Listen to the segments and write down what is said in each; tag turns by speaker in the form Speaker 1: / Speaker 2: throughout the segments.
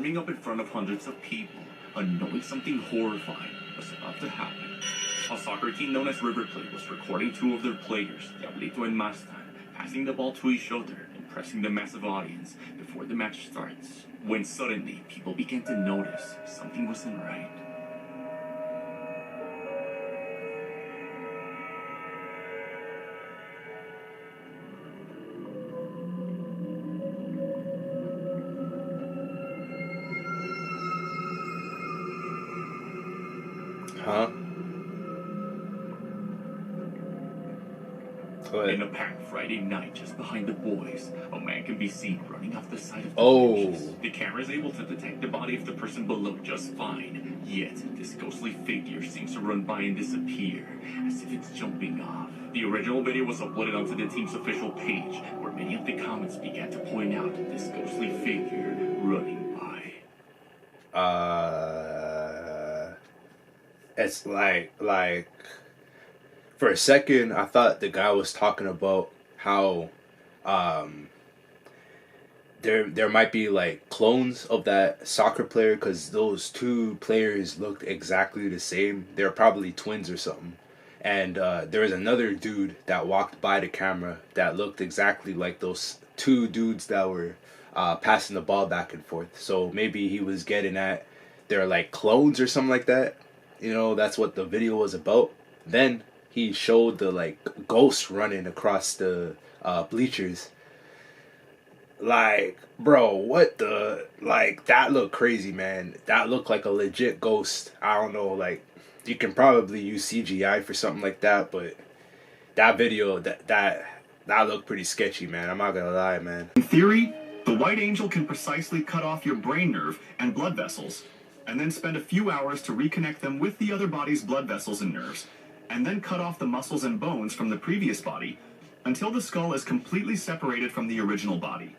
Speaker 1: warming up in front of hundreds of people, unknowing something horrifying was about to happen. A soccer team known as River Plate was recording two of their players, Diablito and Mastan, passing the ball to each other, impressing the massive audience before the match starts. When suddenly, people began to notice something wasn't right.
Speaker 2: Huh?
Speaker 1: In a packed Friday night just behind the boys, a man can be seen running off the side of the benches. The camera is able to detect the body of the person below just fine. Yet, this ghostly figure seems to run by and disappear, as if it's jumping off. The original video was uploaded onto the team's official page, where many of the comments began to point out this ghostly figure running by.
Speaker 2: It's like for a second I thought the guy was talking about how there might be like clones of that soccer player, because those two players looked exactly the same. They're probably twins or something. And there was another dude that walked by the camera that looked exactly like those two dudes that were passing the ball back and forth. So maybe he was getting at they're like clones or something like that. You know, that's what the video was about. Then he showed the like ghost running across the bleachers. Like, bro, what the, like, that looked crazy, man. That looked like a legit ghost. I don't know, like, you can probably use CGI for something like that, but that video, that looked pretty sketchy, man. I'm not gonna lie, man.
Speaker 3: In theory, the white angel can precisely cut off your brain nerve and blood vessels, and then spend a few hours to reconnect them with the other body's blood vessels and nerves, and then cut off the muscles and bones from the previous body until the skull is completely separated from the original body.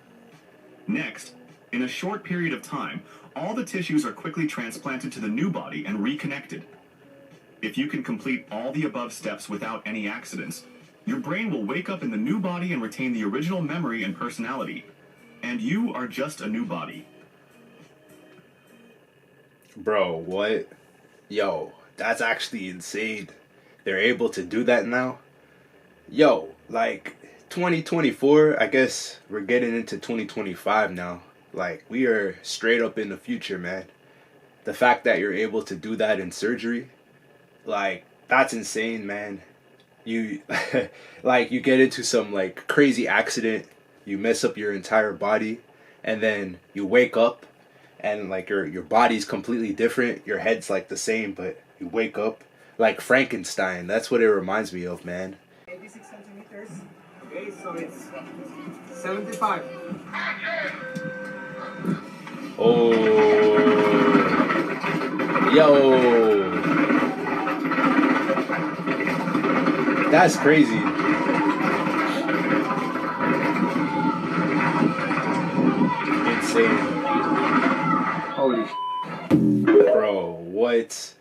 Speaker 3: Next, in a short period of time, all the tissues are quickly transplanted to the new body and reconnected. If you can complete all the above steps without any accidents, your brain will wake up in the new body and retain the original memory and personality. And you are just a new body.
Speaker 2: Bro, what? Yo, that's actually insane. They're able to do that now? Yo, like, 2024, I guess we're getting into 2025 now. Like, we are straight up in the future, man. The fact that you're able to do that in surgery, like, that's insane, man. You, like, you get into some, like, crazy accident, you mess up your entire body, and then you wake up, and, like, your body's completely different, your head's, like, the same, but you wake up, like Frankenstein. That's what it reminds me of, man.
Speaker 4: 86 centimeters. Okay, so it's 75.
Speaker 2: Oh, yo, that's crazy. Insane.
Speaker 4: Holy
Speaker 2: bro, what?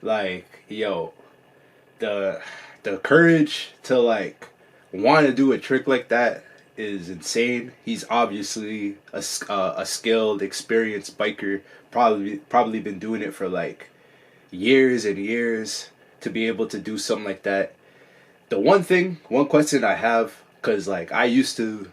Speaker 2: Like, yo, the courage to like want to do a trick like that is insane. He's obviously a skilled, experienced biker. Probably been doing it for like years and years to be able to do something like that. The one question I have, cause like I used to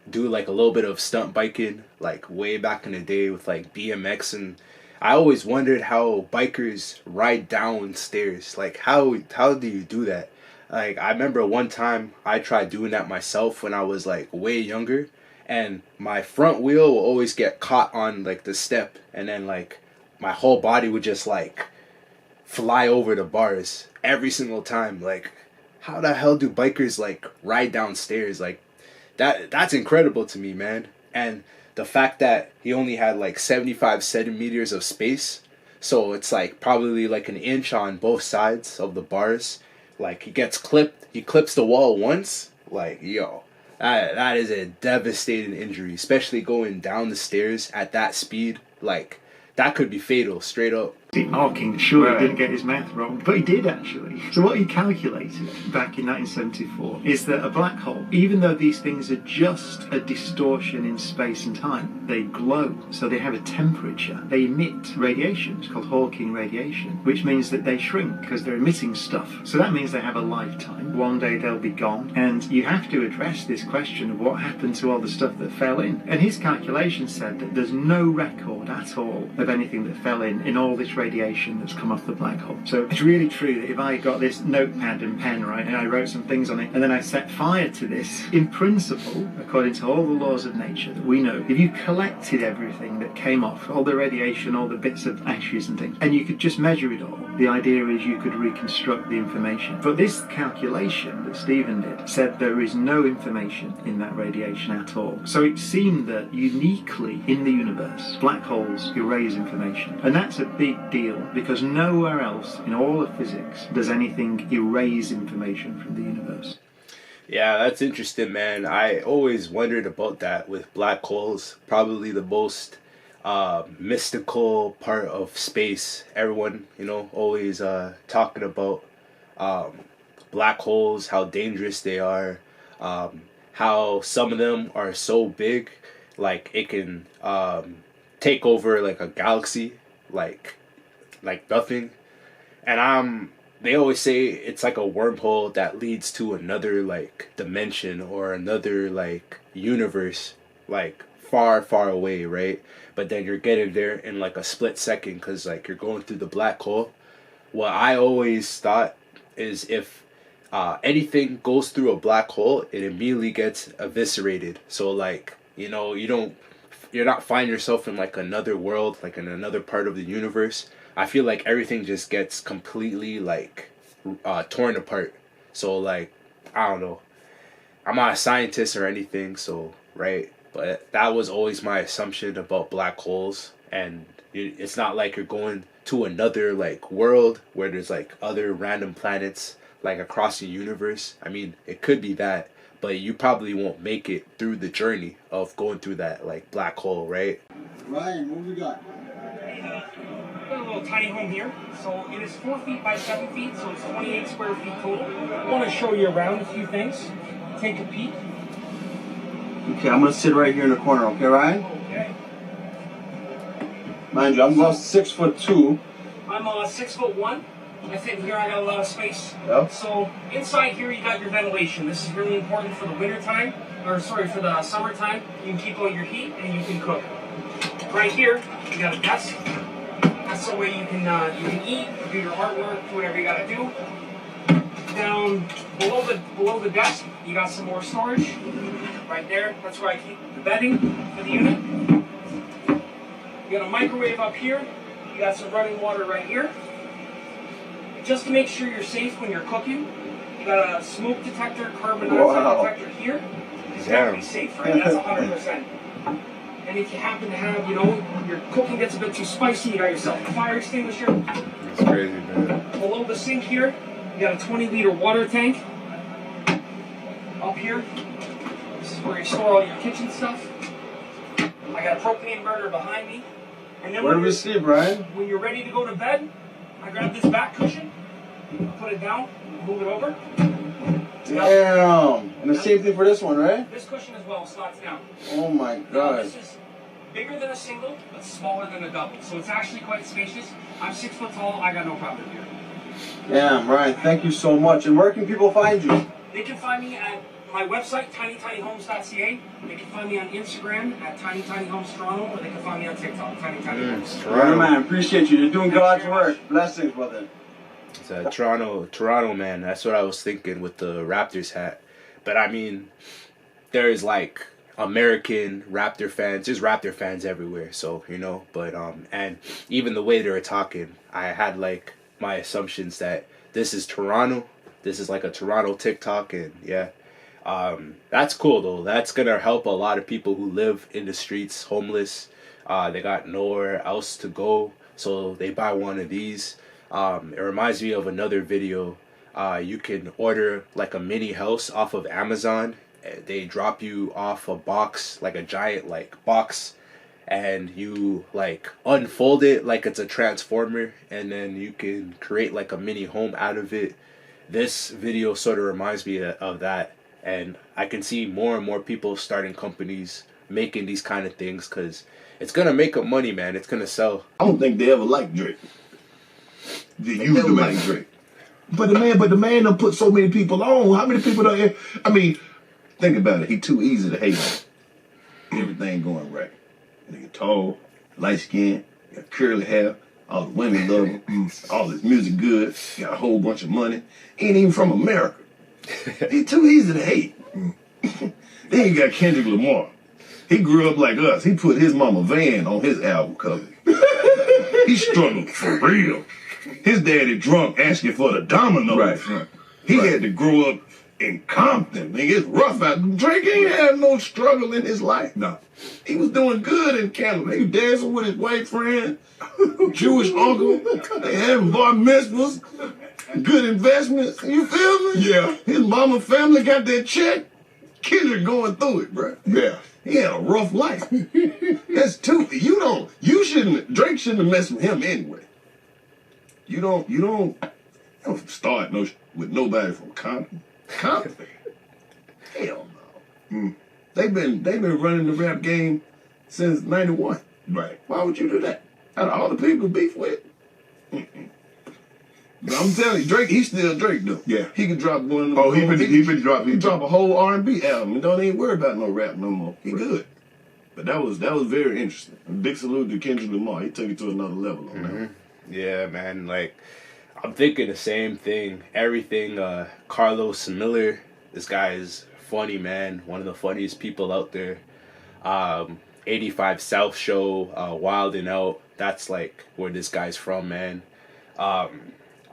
Speaker 2: do like a little bit of stunt biking like way back in the day with like BMX, and I always wondered how bikers ride down stairs. Like how do you do that? Like, I remember one time I tried doing that myself when I was like way younger, and my front wheel will always get caught on like the step, and then like my whole body would just like fly over the bars every single time. Like, how the hell do bikers like ride downstairs? Like, that's incredible to me, man. And the fact that he only had like 75 centimeters of space, so it's like probably like an inch on both sides of the bars. Like, he clips the wall once. Like, yo, that is a devastating injury, especially going down the stairs at that speed. Like, that could be fatal, straight up.
Speaker 5: Hawking surely
Speaker 4: Right.
Speaker 5: didn't get his math wrong, but he did actually. So what he calculated back in 1974 is that a black hole, even though these things are just a distortion in space and time, they glow, so they have a temperature, they emit radiation. It's called Hawking radiation, which means that they shrink because they're emitting stuff. So that means they have a lifetime. One day they'll be gone, and you have to address this question of what happened to all the stuff that fell in. And his calculation said that there's no record at all of anything that fell in all this radiation that's come off the black hole. So it's really true that if I got this notepad and pen, right, and I wrote some things on it, and then I set fire to this, in principle, according to all the laws of nature that we know, if you collected everything that came off, all the radiation, all the bits of ashes and things, and you could just measure it all, the idea is you could reconstruct the information. But this calculation that Stephen did said there is no information in that radiation at all. So it seemed that uniquely in the universe, black holes erase information. And that's a big deal because nowhere else in all of physics does anything erase information from the universe.
Speaker 2: Yeah, that's interesting, man. I always wondered about that with black holes. Probably the most mystical part of space. Everyone, always talking about black holes, how dangerous they are, how some of them are so big, like it can take over like a galaxy, like nothing. And they always say it's like a wormhole that leads to another like dimension or another like universe, like far, far away, right? But then you're getting there in like a split second because like you're going through the black hole. What I always thought is if anything goes through a black hole, it immediately gets eviscerated. So like, you're not finding yourself in like another world, like in another part of the universe. I feel like everything just gets completely like torn apart. So like, I don't know. I'm not a scientist or anything, so right. But that was always my assumption about black holes. And it's not like you're going to another like world where there's like other random planets like across the universe. I mean, it could be that, but you probably won't make it through the journey of going through that like black hole, right?
Speaker 6: Ryan, what we got?
Speaker 7: Got a little tiny home here. So it is 4 feet by 7 feet, so it's 28 square feet total. I want to show you around a few things. Take a peek.
Speaker 6: Okay, I'm gonna sit right here in the corner, okay, Ryan?
Speaker 7: Okay.
Speaker 6: Mind you, I'm about 6'2".
Speaker 7: I'm 6'1". I fit in here, I got a lot of space.
Speaker 6: Yep.
Speaker 7: So inside here you got your ventilation. This is really important for the winter time, for the summertime. You can keep all your heat and you can cook. Right here, you got a desk. That's the way you can eat, do your artwork, do whatever you gotta do. Down below the desk, you got some more storage. Right there, that's where I keep the bedding for the unit. You got a microwave up here. You got some running water right here. Just to make sure you're safe when you're cooking, you got a smoke detector, carbon dioxide detector here. It's got to be safe, right? That's 100%. And if you happen to have, your cooking gets a bit too spicy, you got yourself a fire extinguisher.
Speaker 2: That's crazy, man.
Speaker 7: Below the sink here, you got a 20-liter water tank. Up here, this is where you store all your kitchen stuff. I got a propane burner behind me. And then
Speaker 6: Where do we sleep, Ryan?
Speaker 7: when you're ready to go to bed, I grab this back cushion, put it down, move it over.
Speaker 6: Damn. And the same thing for this one, right?
Speaker 7: This cushion as well slots down.
Speaker 6: Oh my
Speaker 7: Now,
Speaker 6: god.
Speaker 7: this is bigger than a single, but smaller than a double. So it's actually quite spacious. I'm 6 foot tall, I got no problem here.
Speaker 6: Damn, Ryan, thank you so much. And where can people find you?
Speaker 7: They can find me at my website, tinytinyhomes.ca. They can find me on Instagram at tinytinyhomestoronto, or they can find me on TikTok, tinytinyhomes.
Speaker 6: Right, man, appreciate you. You're doing God's work. Blessings, brother.
Speaker 2: It's a Toronto man. That's what I was thinking with the Raptors hat. But I mean, there's like American Raptor fans. There's Raptor fans everywhere. So but and even the way they were talking, I had like my assumptions that this is Toronto. This is like a Toronto TikTok, and yeah. That's cool though. That's gonna help a lot of people who live in the streets, homeless. They got nowhere else to go, so they buy one of these. It reminds me of another video. You can order like a mini house off of Amazon. They drop you off a box, like a giant like box, and you like unfold it like it's a transformer, and then you can create like a mini home out of it. This video sort of reminds me of that, and I can see more and more people starting companies making these kind of things because it's gonna make them money, man. It's gonna sell.
Speaker 8: I don't think they ever liked Drake. They used to like Drake. But the man done put so many people on. How many people don't? I mean, think about it. He too easy to hate on. Everything going right. Nigga tall, light skin, got curly hair. All the women love him. All his music good. Got a whole bunch of money. Ain't even from America. He too easy to hate. Then you got Kendrick Lamar. He grew up like us. He put his mama Van on his album cover. He struggled for real. His daddy drunk asking for the dominoes. Right. He had to grow up in Compton. Nigga, it's rough out. Drake ain't had no struggle in his life. No. He was doing good in Canada. He was dancing with his white friend, Jewish uncle. They having bar mitzvahs, good investments. You feel me? Yeah. His mama family got that check. Kendrick going through it, bro. Yeah. He had a rough life. That's too. Drake shouldn't have messed with him anyway. You don't start with nobody from Compton. Compton? Hell no. They've been running the rap game since '91. Right. Why would you do that? Out of all the people to beef with? But I'm telling you, Drake, he's still Drake though. Yeah. He could drop one of them. Oh, he been drop a whole R&B album and don't even worry about no rap no more. He good. But that was very interesting. A big salute to Kendrick Lamar. He took it to another level on that.
Speaker 2: Yeah, man. Like, I'm thinking the same thing. Everything. Carlos Miller. This guy is funny, man. One of the funniest people out there. 85 South Show. Wild and Out. That's like where this guy's from, man.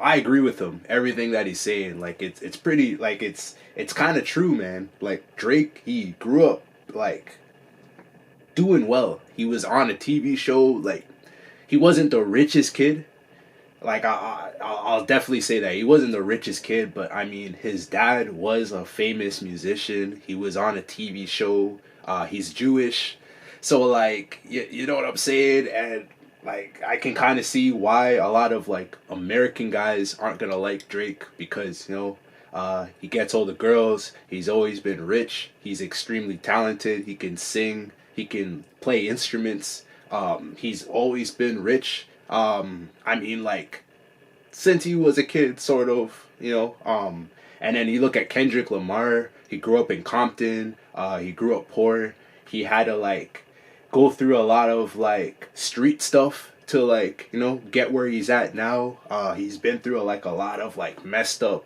Speaker 2: I agree with him. Everything that he's saying, like it's pretty, like it's kind of true, man. Like Drake, he grew up like doing well. He was on a TV show. Like he wasn't the richest kid. Like I'll definitely say that he wasn't the richest kid, but I mean his dad was a famous musician. He was on a TV show. He's Jewish, so like you know what I'm saying, and. Like, I can kind of see why a lot of, like, American guys aren't going to like Drake because, you know, he gets all the girls. He's always been rich. He's extremely talented. He can sing. He can play instruments. He's always been rich. I mean, like, since he was a kid, sort of, you know. And then you look at Kendrick Lamar. He grew up in Compton. He grew up poor. He had to, like... go through a lot of like street stuff to like, you know, get where he's at now. He's been through like a lot of like messed up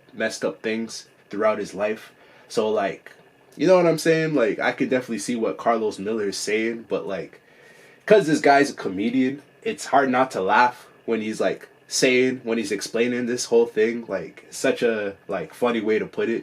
Speaker 2: things throughout his life. So like, you know what I'm saying? Like I could definitely see what Carlos Miller is saying, but like, cause this guy's a comedian, it's hard not to laugh when he's like when he's explaining this whole thing. Like such a like funny way to put it.